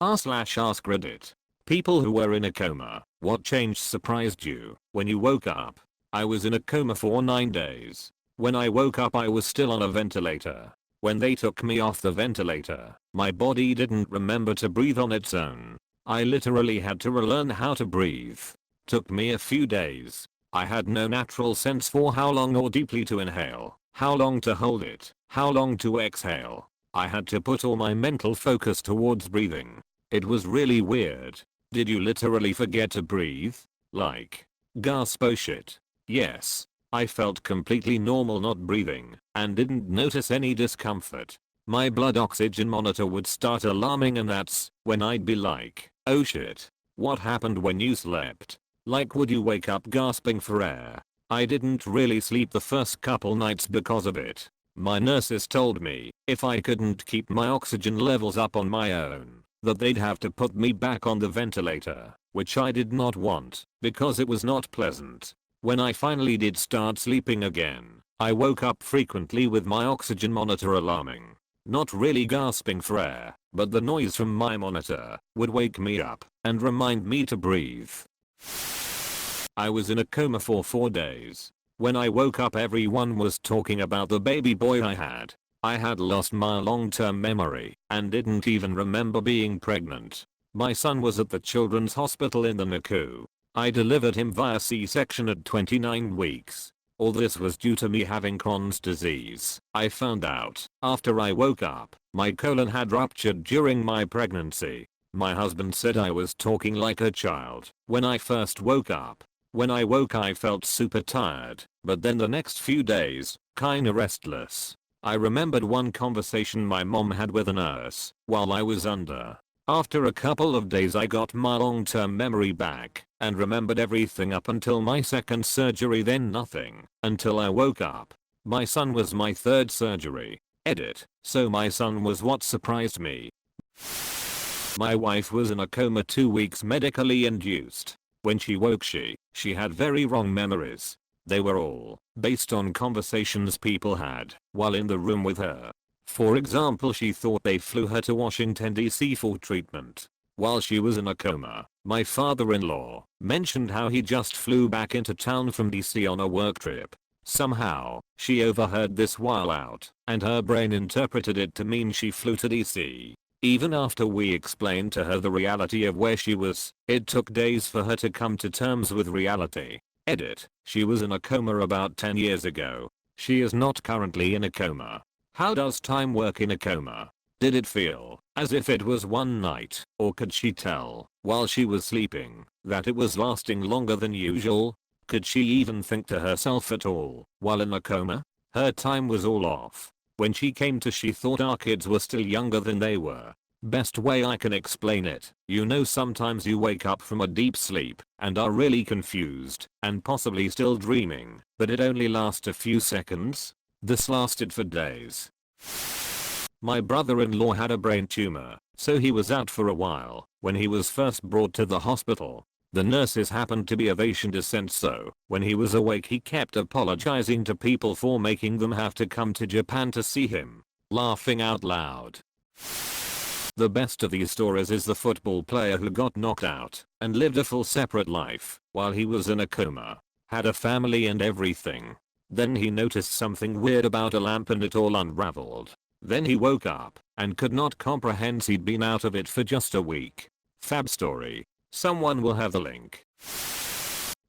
r/AskReddit. People who were in a coma. What change surprised you when you woke up? I was in a coma for 9 days. When I woke up I was still on a ventilator. When they took me off the ventilator, my body didn't remember to breathe on its own. I literally had to relearn how to breathe. Took me a few days. I had no natural sense for how long or deeply to inhale, how long to hold it, how long to exhale. I had to put all my mental focus towards breathing. It was really weird. Did you literally forget to breathe? Like, gasp oh shit. Yes. I felt completely normal not breathing and didn't notice any discomfort. My blood oxygen monitor would start alarming and that's when I'd be like, oh shit. What happened when you slept? Like would you wake up gasping for air? I didn't really sleep the first couple nights because of it. My nurses told me if I couldn't keep my oxygen levels up on my own, that they'd have to put me back on the ventilator, which I did not want because it was not pleasant. When I finally did start sleeping again, I woke up frequently with my oxygen monitor alarming. Not really gasping for air, but the noise from my monitor would wake me up and remind me to breathe. I was in a coma for 4 days. When I woke up everyone was talking about the baby boy I had. I had lost my long-term memory and didn't even remember being pregnant. My son was at the children's hospital in the NICU. I delivered him via C-section at 29 weeks. All this was due to me having Crohn's disease. I found out after I woke up, my colon had ruptured during my pregnancy. My husband said I was talking like a child when I first woke up. When I woke I felt super tired, but then the next few days, kinda restless. I remembered one conversation my mom had with a nurse while I was under. After a couple of days I got my long-term memory back and remembered everything up until my second surgery, then nothing until I woke up. My son was my third surgery. Edit. So my son was what surprised me. My wife was in a coma 2 weeks medically induced. When she woke she had very wrong memories. They were all based on conversations people had while in the room with her. For example, she thought they flew her to Washington DC for treatment. While she was in a coma, my father-in-law mentioned how he just flew back into town from DC on a work trip. Somehow, she overheard this while out, and her brain interpreted it to mean she flew to DC. Even after we explained to her the reality of where she was, it took days for her to come to terms with reality. Edit. She was in a coma about 10 years ago. She is not currently in a coma. How does time work in a coma? Did it feel as if it was one night, or could she tell while she was sleeping that it was lasting longer than usual? Could she even think to herself at all while in a coma? Her time was all off. When she came to, she thought our kids were still younger than they were. Best way I can explain it, you know, sometimes you wake up from a deep sleep and are really confused and possibly still dreaming, but it only lasts a few seconds. This lasted for days. My brother-in-law had a brain tumor, so he was out for a while when he was first brought to the hospital. The nurses happened to be of Asian descent, so when he was awake he kept apologizing to people for making them have to come to Japan to see him. Laughing out loud. The best of these stories is the football player who got knocked out and lived a full separate life while he was in a coma. Had a family and everything. Then he noticed something weird about a lamp and it all unraveled. Then he woke up and could not comprehend he'd been out of it for just a week. Fab story. Someone will have the link.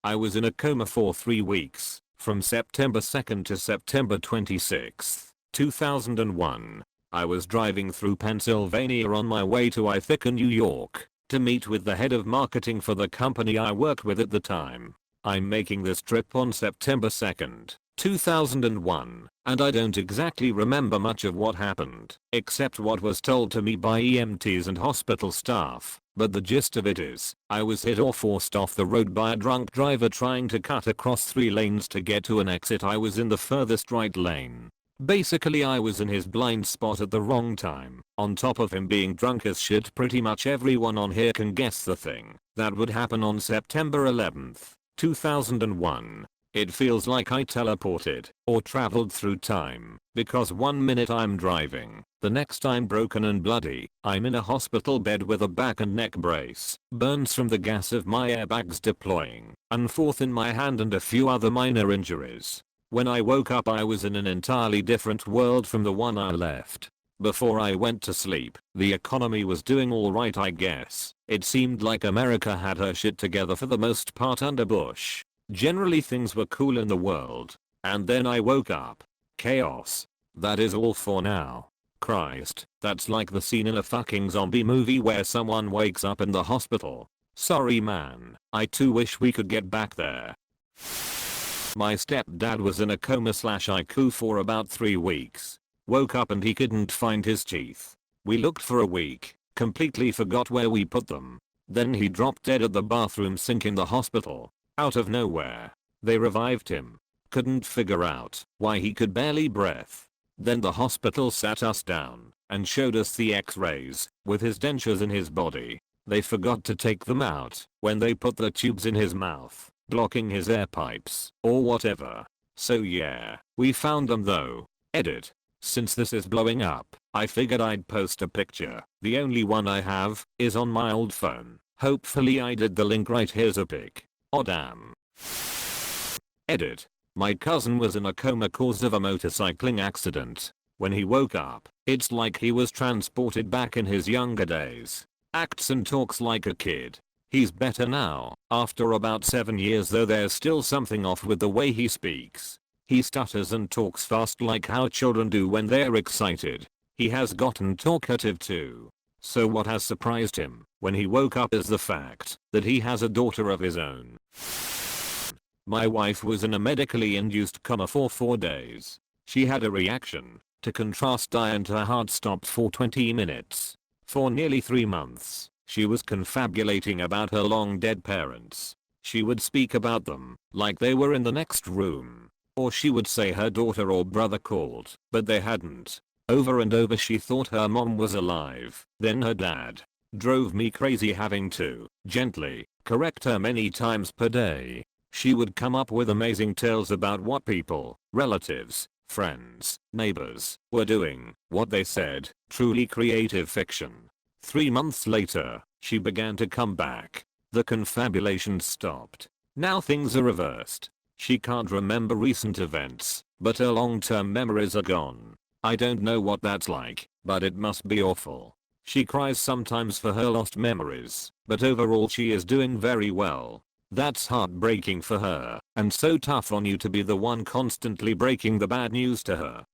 I was in a coma for 3 weeks, from September 2nd to September 26th, 2001. I was driving through Pennsylvania on my way to Ithaca, New York, to meet with the head of marketing for the company I worked with at the time. I'm making this trip on September 2nd, 2001, and I don't exactly remember much of what happened, except what was told to me by EMTs and hospital staff, but the gist of it is, I was hit or forced off the road by a drunk driver trying to cut across 3 lanes to get to an exit. I was in the furthest right lane. Basically I was in his blind spot at the wrong time. On top of him being drunk as shit, pretty much everyone on here can guess the thing that would happen on September 11th, 2001. It feels like I teleported or traveled through time because one minute I'm driving, the next I'm broken and bloody, I'm in a hospital bed with a back and neck brace, burns from the gas of my airbags deploying, and fourth in my hand and a few other minor injuries. When I woke up I was in an entirely different world from the one I left. Before I went to sleep, the economy was doing alright I guess. It seemed like America had her shit together for the most part under Bush. Generally things were cool in the world. And then I woke up. Chaos. That is all for now. Christ, that's like the scene in a fucking zombie movie where someone wakes up in the hospital. Sorry man, I too wish we could get back there. My stepdad was in a coma/ICU for about 3 weeks. Woke up and he couldn't find his teeth. We looked for a week, completely forgot where we put them. Then he dropped dead at the bathroom sink in the hospital. Out of nowhere. They revived him. Couldn't figure out why he could barely breathe. Then the hospital sat us down and showed us the x-rays with his dentures in his body. They forgot to take them out when they put the tubes in his mouth, blocking his air pipes or whatever. So yeah, we found them though. Edit. Since this is blowing up, I figured I'd post a picture. The only one I have is on my old phone. Hopefully I did the link right. Here's a pic. Oh damn. Edit. My cousin was in a coma cause of a motorcycling accident. When he woke up, it's like he was transported back in his younger days. Acts and talks like a kid. He's better now, after about 7 years, though there's still something off with the way he speaks. He stutters and talks fast like how children do when they're excited. He has gotten talkative too. So what has surprised him when he woke up is the fact that he has a daughter of his own. My wife was in a medically induced coma for 4 days. She had a reaction to contrast dye and her heart stopped for 20 minutes. For nearly 3 months, she was confabulating about her long dead parents. She would speak about them like they were in the next room. Or she would say her daughter or brother called, but they hadn't. Over and over she thought her mom was alive, then her dad. Drove me crazy having to, gently, correct her many times per day. She would come up with amazing tales about what people, relatives, friends, neighbors, were doing, what they said, truly creative fiction. 3 months later, she began to come back. The confabulation stopped. Now things are reversed. She can't remember recent events, but her long-term memories are gone. I don't know what that's like, but it must be awful. She cries sometimes for her lost memories, but overall she is doing very well. That's heartbreaking for her, and so tough on you to be the one constantly breaking the bad news to her.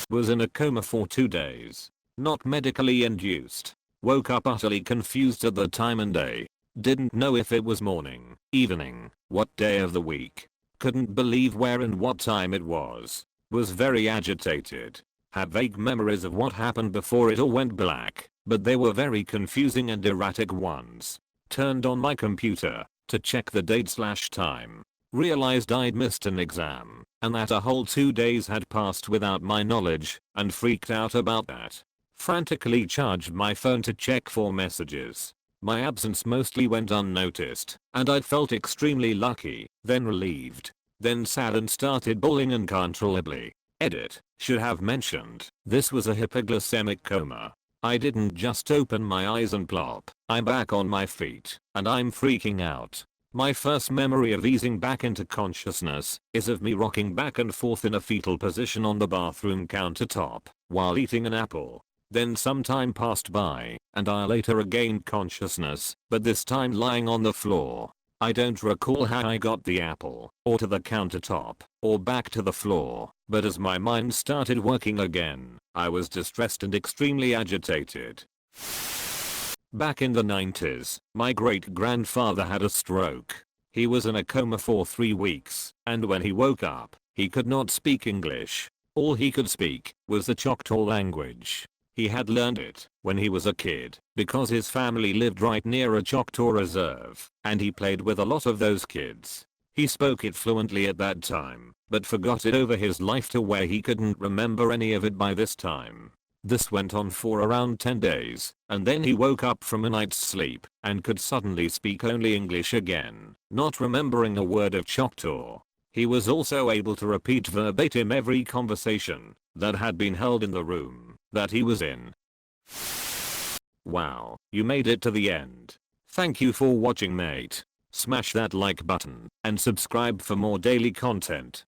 Was in a coma for 2 days. Not medically induced. Woke up utterly confused at the time and day. Didn't know if it was morning, evening, what day of the week. Couldn't believe where and what time it was. Was very agitated. Had vague memories of what happened before it all went black, but they were very confusing and erratic ones. Turned on my computer to check the date/time. Realized I'd missed an exam and that a whole 2 days had passed without my knowledge, and freaked out about that. Frantically charged my phone to check for messages. My absence mostly went unnoticed, and I felt extremely lucky, then relieved, then sad and started bawling uncontrollably. Edit. Should have mentioned, this was a hypoglycemic coma. I didn't just open my eyes and plop. I'm back on my feet, and I'm freaking out. My first memory of easing back into consciousness is of me rocking back and forth in a fetal position on the bathroom countertop while eating an apple. Then some time passed by, and I later regained consciousness, but this time lying on the floor. I don't recall how I got the apple, or to the countertop, or back to the floor, but as my mind started working again, I was distressed and extremely agitated. Back in the 90s, my great-grandfather had a stroke. He was in a coma for 3 weeks, and when he woke up, he could not speak English. All he could speak was the Choctaw language. He had learned it when he was a kid because his family lived right near a Choctaw reserve, and he played with a lot of those kids. He spoke it fluently at that time, but forgot it over his life to where he couldn't remember any of it by this time. This went on for around 10 days, and then he woke up from a night's sleep and could suddenly speak only English again, not remembering a word of Choctaw. He was also able to repeat verbatim every conversation that had been held in the room that he was in. Wow, you made it to the end. Thank you for watching, mate. Smash that like button and subscribe for more daily content.